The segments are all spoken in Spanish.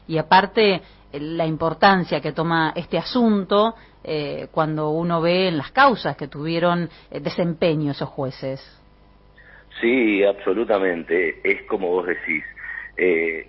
y aparte la importancia que toma este asunto cuando uno ve en las causas que tuvieron desempeño esos jueces. Sí, absolutamente, es como vos decís,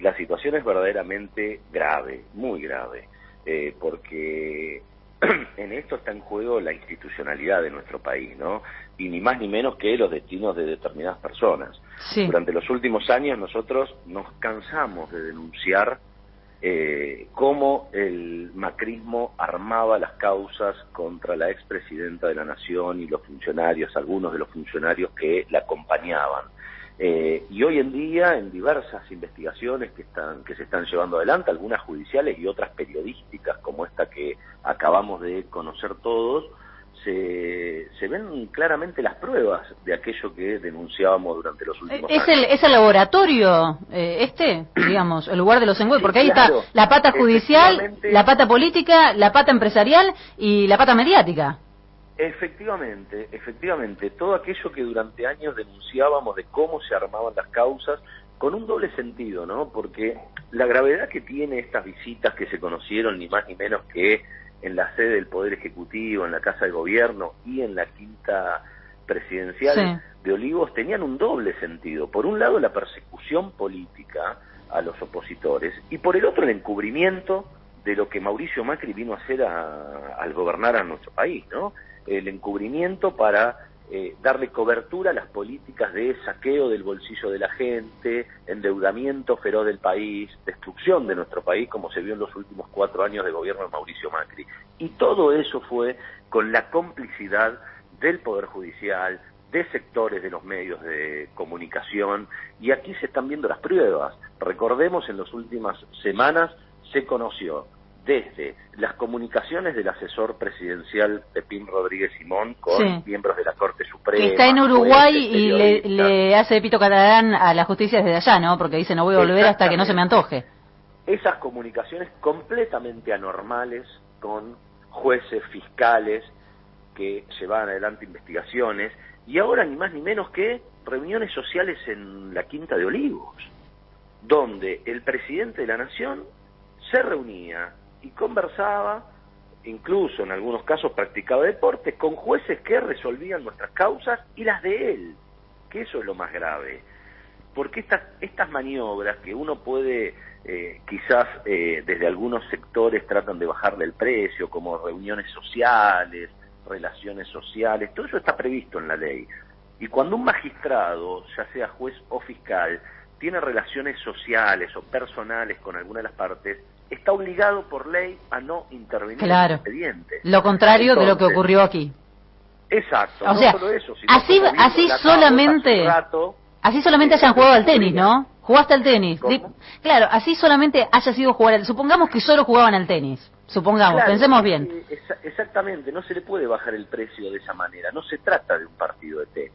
la situación es verdaderamente grave, muy grave, porque en esto está en juego la institucionalidad de nuestro país, ¿no? Y ni más ni menos que los destinos de determinadas personas. Sí. Durante los últimos años nosotros nos cansamos de denunciar cómo el macrismo armaba las causas contra la expresidenta de la Nación y los funcionarios, algunos de los funcionarios que la acompañaban. Y hoy en día, en diversas investigaciones que se están llevando adelante, algunas judiciales y otras periodísticas, como esta que acabamos de conocer todos, se ven claramente las pruebas de aquello que denunciábamos durante los últimos años. ¿Es el laboratorio, digamos, el lugar de los encuentros? Porque ahí claro, está la pata judicial, la pata política, la pata empresarial y la pata mediática. Efectivamente, todo aquello que durante años denunciábamos de cómo se armaban las causas, con un doble sentido, ¿no? Porque la gravedad que tiene estas visitas que se conocieron, ni más ni menos que en la sede del Poder Ejecutivo, en la Casa de Gobierno y en la Quinta Presidencial de Olivos, tenían un doble sentido. Por un lado, la persecución política a los opositores, y por el otro, el encubrimiento de lo que Mauricio Macri vino a hacer al gobernar a nuestro país, ¿no? El encubrimiento para darle cobertura a las políticas de saqueo del bolsillo de la gente, endeudamiento feroz del país, destrucción de nuestro país, como se vio en los últimos 4 años de gobierno de Mauricio Macri. Y todo eso fue con la complicidad del Poder Judicial, de sectores de los medios de comunicación, y aquí se están viendo las pruebas. Recordemos, en las últimas semanas se conoció desde las comunicaciones del asesor presidencial Pepín Rodríguez Simón con miembros de la Corte Suprema. Que está en Uruguay y le hace Pito Catalán a la justicia desde allá, ¿no? Porque dice, no voy a volver hasta que no se me antoje. Esas comunicaciones completamente anormales con jueces, fiscales que llevaban adelante investigaciones, y ahora ni más ni menos que reuniones sociales en la Quinta de Olivos, donde el presidente de la Nación se reunía y conversaba, incluso en algunos casos practicaba deportes, con jueces que resolvían nuestras causas y las de él, que eso es lo más grave. Porque estas maniobras que uno puede, quizás desde algunos sectores tratan de bajarle el precio, como reuniones sociales, relaciones sociales, todo eso está previsto en la ley. Y cuando un magistrado, ya sea juez o fiscal, tiene relaciones sociales o personales con alguna de las partes, está obligado por ley a no intervenir en el expediente. Lo contrario de lo que ocurrió aquí. Exacto. O sea, no solo eso, sino así solamente hayan jugado al tenis, ¿no? Jugaste al tenis. Claro, así solamente haya sido jugar. Supongamos que solo jugaban al tenis. Supongamos, pensemos bien. Exactamente, no se le puede bajar el precio de esa manera. No se trata de un partido de tenis.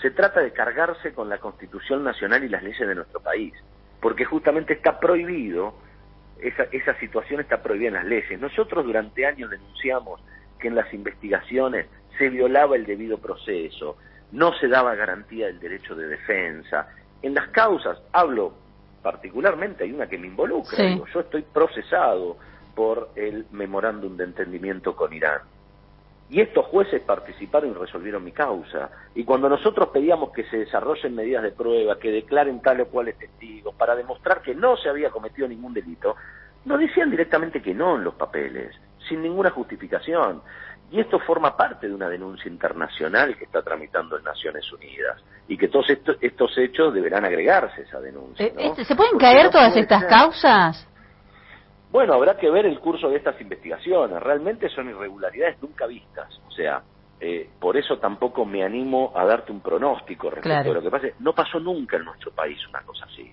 Se trata de cargarse con la Constitución Nacional y las leyes de nuestro país. Porque justamente está prohibido, esa situación está prohibida en las leyes. Nosotros durante años denunciamos que en las investigaciones se violaba el debido proceso, no se daba garantía del derecho de defensa. En las causas, hablo particularmente, hay una que me involucra, digo, yo estoy procesado por el memorándum de entendimiento con Irán. Y estos jueces participaron y resolvieron mi causa. Y cuando nosotros pedíamos que se desarrollen medidas de prueba, que declaren tal o cuales testigos, para demostrar que no se había cometido ningún delito, nos decían directamente que no en los papeles, sin ninguna justificación. Y esto forma parte de una denuncia internacional que está tramitando en Naciones Unidas. Y que todos estos hechos deberán agregarse a esa denuncia, ¿no? ¿Se pueden caer todas estas causas? Bueno, habrá que ver el curso de estas investigaciones. Realmente son irregularidades nunca vistas. O sea, por eso tampoco me animo a darte un pronóstico respecto a lo que pase. No pasó nunca en nuestro país una cosa así.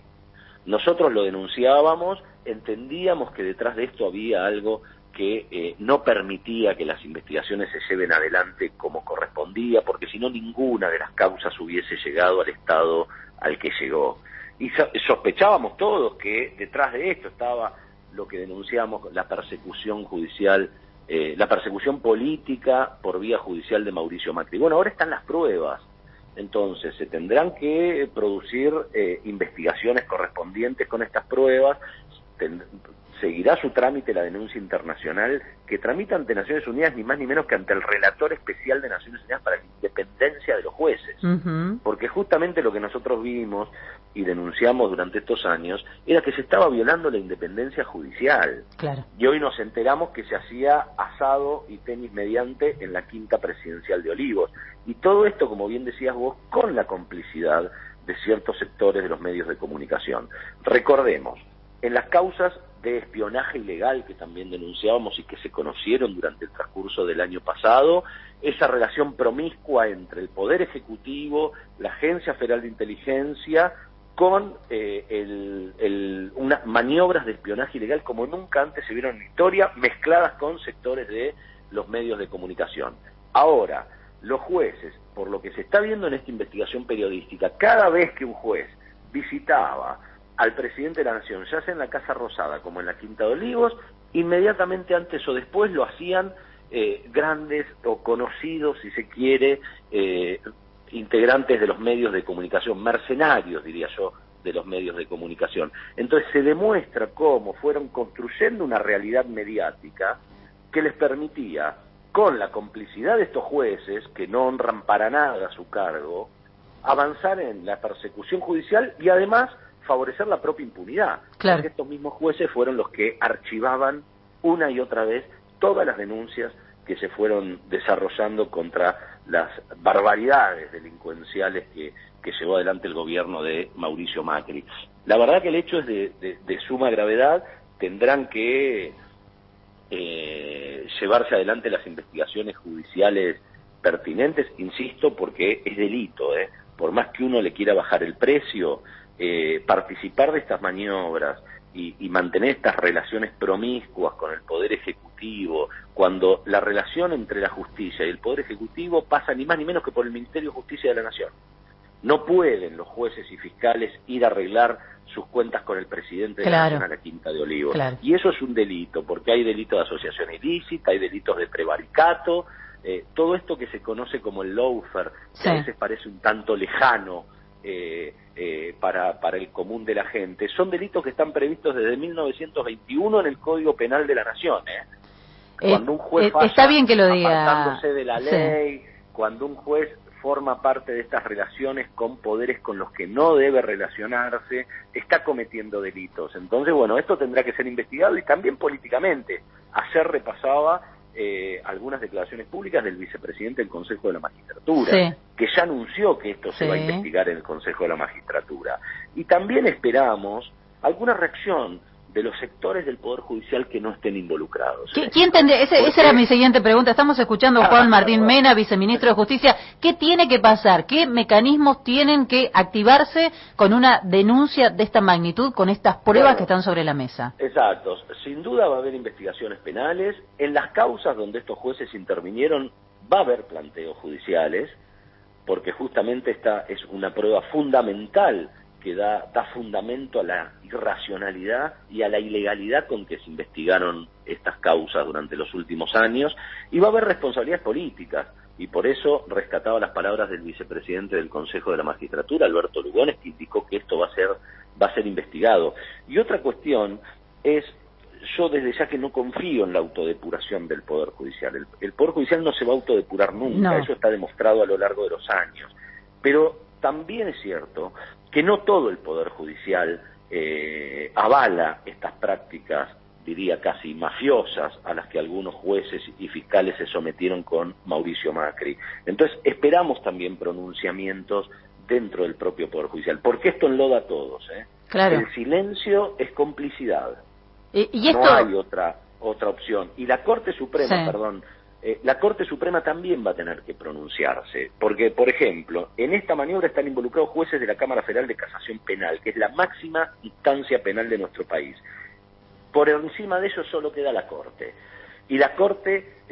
Nosotros lo denunciábamos, entendíamos que detrás de esto había algo que no permitía que las investigaciones se lleven adelante como correspondía, porque si no ninguna de las causas hubiese llegado al estado al que llegó. Y sospechábamos todos que detrás de esto estaba lo que denunciamos, la persecución judicial, la persecución política por vía judicial de Mauricio Macri. Bueno, ahora están las pruebas, entonces se tendrán que producir investigaciones correspondientes con estas pruebas, seguirá su trámite la denuncia internacional que tramita ante Naciones Unidas ni más ni menos que ante el relator especial de Naciones Unidas para la independencia de los jueces. Porque justamente lo que nosotros vimos y denunciamos durante estos años era que se estaba violando la independencia judicial. Claro. Y hoy nos enteramos que se hacía asado y tenis mediante en la quinta presidencial de Olivos. Y todo esto, como bien decías vos, con la complicidad de ciertos sectores de los medios de comunicación. Recordemos, en las causas de espionaje ilegal que también denunciábamos y que se conocieron durante el transcurso del año pasado, esa relación promiscua entre el Poder Ejecutivo, la Agencia Federal de Inteligencia, con unas maniobras de espionaje ilegal como nunca antes se vieron en la historia, mezcladas con sectores de los medios de comunicación. Ahora, los jueces, por lo que se está viendo en esta investigación periodística, cada vez que un juez visitaba al presidente de la Nación, ya sea en la Casa Rosada como en la Quinta de Olivos, inmediatamente antes o después lo hacían grandes o conocidos, si se quiere, integrantes de los medios de comunicación, mercenarios, diría yo, de los medios de comunicación. Entonces se demuestra cómo fueron construyendo una realidad mediática que les permitía, con la complicidad de estos jueces, que no honran para nada su cargo, avanzar en la persecución judicial y además favorecer la propia impunidad. Claro. Porque estos mismos jueces fueron los que archivaban una y otra vez todas las denuncias que se fueron desarrollando contra las barbaridades delincuenciales que llevó adelante el gobierno de Mauricio Macri. La verdad que el hecho es de suma gravedad. Tendrán que llevarse adelante las investigaciones judiciales pertinentes, insisto, porque es delito, por más que uno le quiera bajar el precio, participar de estas maniobras y mantener estas relaciones promiscuas con el Poder Ejecutivo, cuando la relación entre la justicia y el Poder Ejecutivo pasa ni más ni menos que por el Ministerio de Justicia de la Nación. No pueden los jueces y fiscales ir a arreglar sus cuentas con el presidente de la Nación a la Quinta de Olivos. Claro. Y eso es un delito, porque hay delitos de asociación ilícita, hay delitos de prevaricato, todo esto que se conoce como el lawfare, que a veces parece un tanto lejano para el común de la gente, son delitos que están previstos desde 1921 en el Código Penal de la Nación. Cuando un juez falla, está bien que lo diga, apartándose de la ley, cuando un juez forma parte de estas relaciones con poderes con los que no debe relacionarse, está cometiendo delitos. Entonces, bueno, esto tendrá que ser investigado y también políticamente. Ayer repasaba algunas declaraciones públicas del vicepresidente del Consejo de la Magistratura, que ya anunció que esto se va a investigar en el Consejo de la Magistratura. Y también esperamos alguna reacción de los sectores del Poder Judicial que no estén involucrados. ¿Quién tendría? Esa era mi siguiente pregunta. Estamos escuchando a Juan Martín Mena, viceministro de Justicia. ¿Qué tiene que pasar? ¿Qué mecanismos tienen que activarse con una denuncia de esta magnitud, con estas pruebas que están sobre la mesa? Exacto. Sin duda va a haber investigaciones penales. En las causas donde estos jueces intervinieron va a haber planteos judiciales, porque justamente esta es una prueba fundamental que da fundamento a la irracionalidad y a la ilegalidad con que se investigaron estas causas durante los últimos años, y va a haber responsabilidades políticas, y por eso rescataba las palabras del vicepresidente del Consejo de la Magistratura, Alberto Lugones, que indicó que esto va a ser investigado. Y otra cuestión es, yo desde ya que no confío en la autodepuración del Poder Judicial. El Poder Judicial no se va a autodepurar nunca, eso está demostrado a lo largo de los años, pero también es cierto que no todo el Poder Judicial avala estas prácticas, diría casi mafiosas, a las que algunos jueces y fiscales se sometieron con Mauricio Macri. Entonces esperamos también pronunciamientos dentro del propio Poder Judicial, porque esto enloda a todos. Claro. El silencio es complicidad. ¿Y esto? No hay otra opción. Y la Corte Suprema, la Corte Suprema también va a tener que pronunciarse, porque, por ejemplo, en esta maniobra están involucrados jueces de la Cámara Federal de Casación Penal, que es la máxima instancia penal de nuestro país. Por encima de ello solo queda la Corte. Y la Corte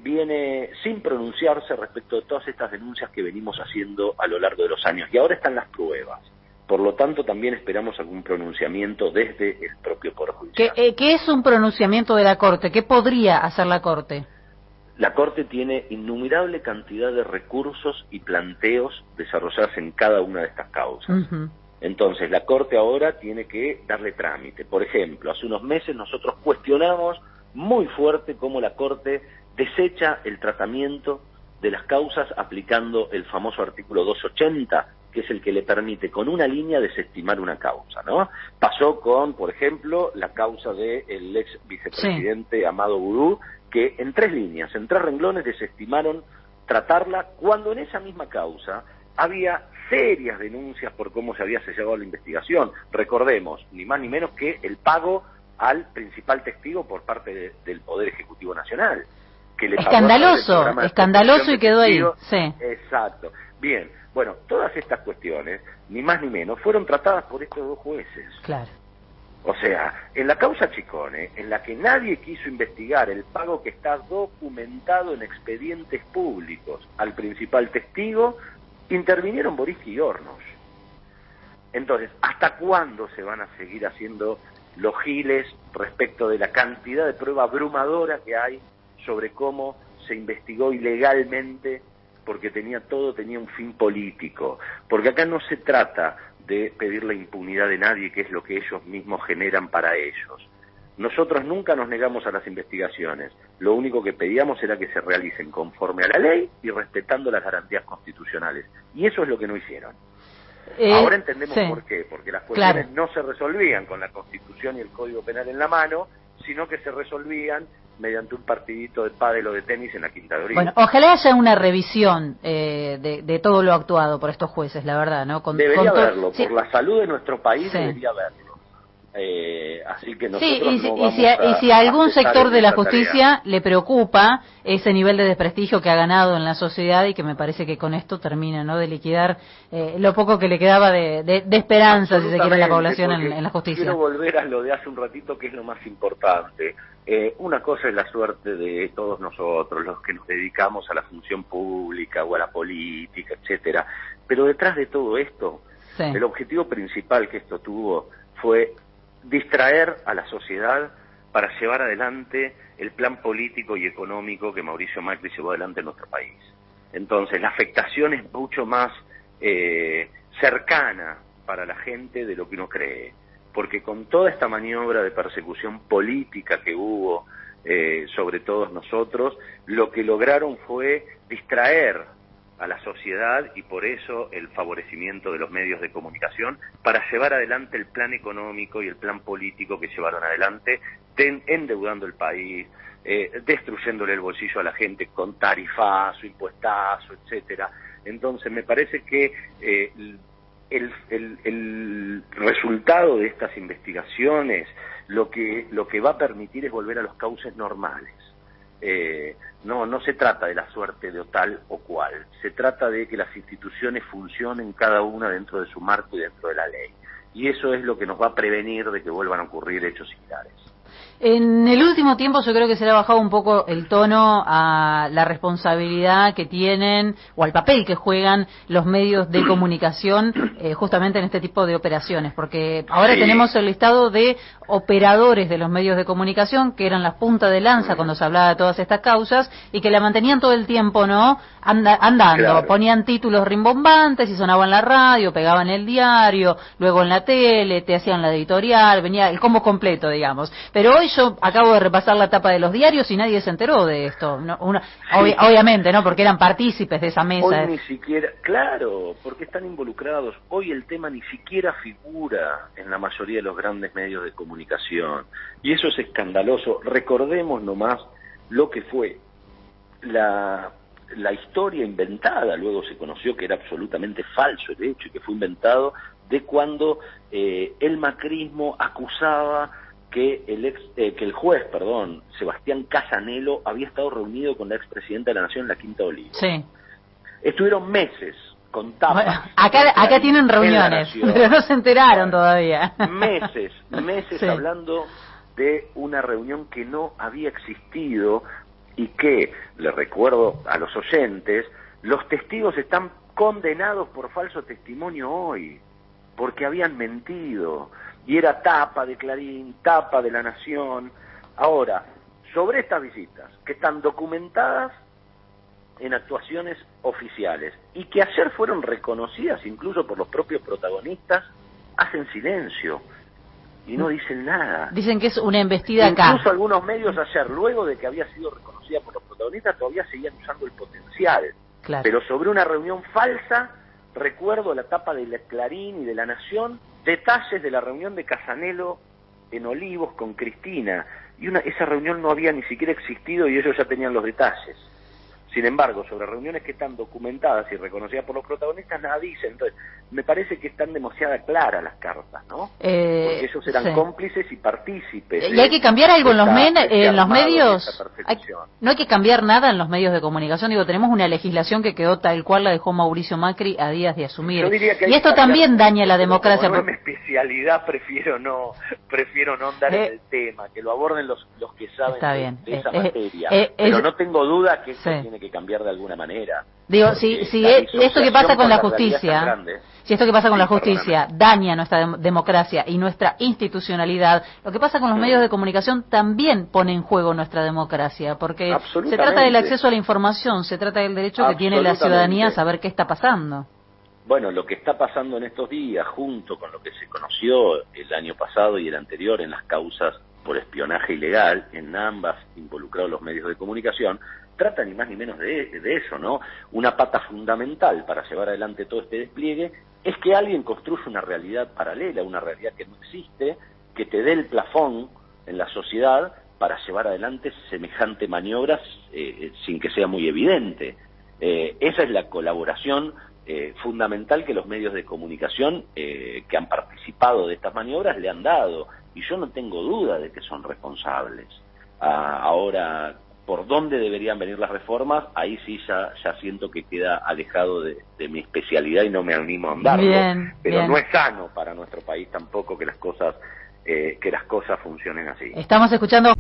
viene sin pronunciarse respecto de todas estas denuncias que venimos haciendo a lo largo de los años. Y ahora están las pruebas. Por lo tanto, también esperamos algún pronunciamiento desde el propio Poder Judicial. ¿Qué es un pronunciamiento de la Corte? ¿Qué podría hacer la Corte? La Corte tiene innumerable cantidad de recursos y planteos desarrollados en cada una de estas causas. Entonces, la Corte ahora tiene que darle trámite. Por ejemplo, hace unos meses nosotros cuestionamos muy fuerte cómo la Corte desecha el tratamiento de las causas aplicando el famoso artículo 280, que es el que le permite con una línea desestimar una causa, ¿no? Pasó con, por ejemplo, la causa del ex vicepresidente Amado Gurú, que en 3 líneas, en 3 renglones desestimaron tratarla, cuando en esa misma causa había serias denuncias por cómo se había sellado la investigación. Recordemos, ni más ni menos que el pago al principal testigo por parte del Poder Ejecutivo Nacional. Que le escandaloso y quedó ahí. Sí. Exacto. Bien, bueno, todas estas cuestiones, ni más ni menos, fueron tratadas por estos 2 jueces. Claro. O sea, en la causa Chicone, en la que nadie quiso investigar el pago que está documentado en expedientes públicos al principal testigo, intervinieron Boriski y Hornos. Entonces, ¿hasta cuándo se van a seguir haciendo los giles respecto de la cantidad de prueba abrumadora que hay sobre cómo se investigó ilegalmente porque tenía un fin político? Porque acá no se trata de pedir la impunidad de nadie, que es lo que ellos mismos generan para ellos. Nosotros nunca nos negamos a las investigaciones. Lo único que pedíamos era que se realicen conforme a la ley y respetando las garantías constitucionales. Y eso es lo que no hicieron. Ahora entendemos por qué. Porque las cuestiones no se resolvían con la Constitución y el Código Penal en la mano, sino que se resolvían mediante un partidito de pádel o de tenis en la Quinta de Oribe. Bueno, ojalá haya una revisión de todo lo actuado por estos jueces, la verdad, ¿no? Debería haberlo, por la salud de nuestro país debería haberlo. Así que nosotros y si a algún sector de la justicia le preocupa ese nivel de desprestigio que ha ganado en la sociedad, y que me parece que con esto termina, ¿no?, de liquidar lo poco que le quedaba de esperanza, si se quiere, la población en la justicia. Quiero volver a lo de hace un ratito, que es lo más importante. Una cosa es la suerte de todos nosotros, los que nos dedicamos a la función pública o a la política, etcétera. Pero detrás de todo esto, el objetivo principal que esto tuvo fue distraer a la sociedad para llevar adelante el plan político y económico que Mauricio Macri llevó adelante en nuestro país. Entonces, la afectación es mucho más cercana para la gente de lo que uno cree, porque con toda esta maniobra de persecución política que hubo sobre todos nosotros, lo que lograron fue distraer a la sociedad, y por eso el favorecimiento de los medios de comunicación para llevar adelante el plan económico y el plan político que llevaron adelante, endeudando el país, destruyéndole el bolsillo a la gente con tarifazo, impuestazo, etcétera. Entonces me parece que el resultado de estas investigaciones lo que va a permitir es volver a los cauces normales. No se trata de la suerte de tal o cual, se trata de que las instituciones funcionen cada una dentro de su marco y dentro de la ley. Y eso es lo que nos va a prevenir de que vuelvan a ocurrir hechos similares. En el último tiempo yo creo que se le ha bajado un poco el tono a la responsabilidad que tienen, o al papel que juegan los medios de comunicación justamente en este tipo de operaciones, porque ahora tenemos el listado de operadores de los medios de comunicación que eran las puntas de lanza cuando se hablaba de todas estas causas, y que la mantenían todo el tiempo, ¿no?, andando, ponían títulos rimbombantes y sonaban en la radio, pegaban el diario, luego en la tele, te hacían la editorial, venía el combo completo, digamos. Pero hoy yo acabo de repasar la tapa de los diarios y nadie se enteró de esto, ¿no? Obviamente, ¿no?, porque eran partícipes de esa mesa. Hoy ni siquiera, claro, porque están involucrados. Hoy el tema ni siquiera figura en la mayoría de los grandes medios de comunicación, y eso es escandaloso. Recordemos nomás lo que fue la historia inventada, luego se conoció que era absolutamente falso el hecho y que fue inventado, de cuando el macrismo acusaba que el juez, Sebastián Casanelo, había estado reunido con la expresidenta de la Nación en la Quinta de Olivo. Sí. Estuvieron meses con tapas. Bueno, acá tienen reuniones, pero no se enteraron todavía. Meses hablando de una reunión que no había existido, y que, le recuerdo a los oyentes, los testigos están condenados por falso testimonio hoy, porque habían mentido, y era tapa de Clarín, tapa de La Nación. Ahora, sobre estas visitas, que están documentadas en actuaciones oficiales, y que ayer fueron reconocidas incluso por los propios protagonistas, hacen silencio y no dicen nada. Dicen que es una embestida acá. Incluso algunos medios ayer, luego de que había sido reconocida por los protagonistas, todavía seguían usando el potencial. Claro. Pero sobre una reunión falsa, recuerdo la tapa de la Clarín y de La Nación, detalles de la reunión de Casanelo en Olivos con Cristina, y esa reunión no había ni siquiera existido y ellos ya tenían los detalles. Sin embargo, sobre reuniones que están documentadas y reconocidas por los protagonistas, nada dicen. Entonces, me parece que están demasiado claras las cartas, ¿no? Porque ellos eran cómplices y partícipes. ¿Y hay que cambiar algo en los medios? ¿No hay que cambiar nada en los medios de comunicación? Digo, tenemos una legislación que quedó tal cual la dejó Mauricio Macri a días de asumir. Yo diría que y esto también daña la democracia. Como no es mi especialidad, prefiero no andar en el tema, que lo aborden los que saben de esa materia. Pero no tengo duda que esto tiene que cambiar de alguna manera. Digo, si esto que pasa con la justicia, si esto que pasa con la justicia daña nuestra democracia y nuestra institucionalidad, lo que pasa con los medios de comunicación también pone en juego nuestra democracia, porque se trata del acceso a la información, se trata del derecho que tiene la ciudadanía a saber qué está pasando. Bueno, lo que está pasando en estos días, junto con lo que se conoció el año pasado y el anterior en las causas por espionaje ilegal, en ambas involucrados los medios de comunicación, trata ni más ni menos de eso, ¿no? Una pata fundamental para llevar adelante todo este despliegue es que alguien construya una realidad paralela, una realidad que no existe, que te dé el plafón en la sociedad para llevar adelante semejante maniobras sin que sea muy evidente. Esa es la colaboración fundamental que los medios de comunicación que han participado de estas maniobras le han dado, y yo no tengo duda de que son responsables. Ahora, por dónde deberían venir las reformas, ahí sí ya siento que queda alejado de mi especialidad y no me animo a andarlo. Pero no es sano para nuestro país tampoco que las cosas funcionen así. Estamos escuchando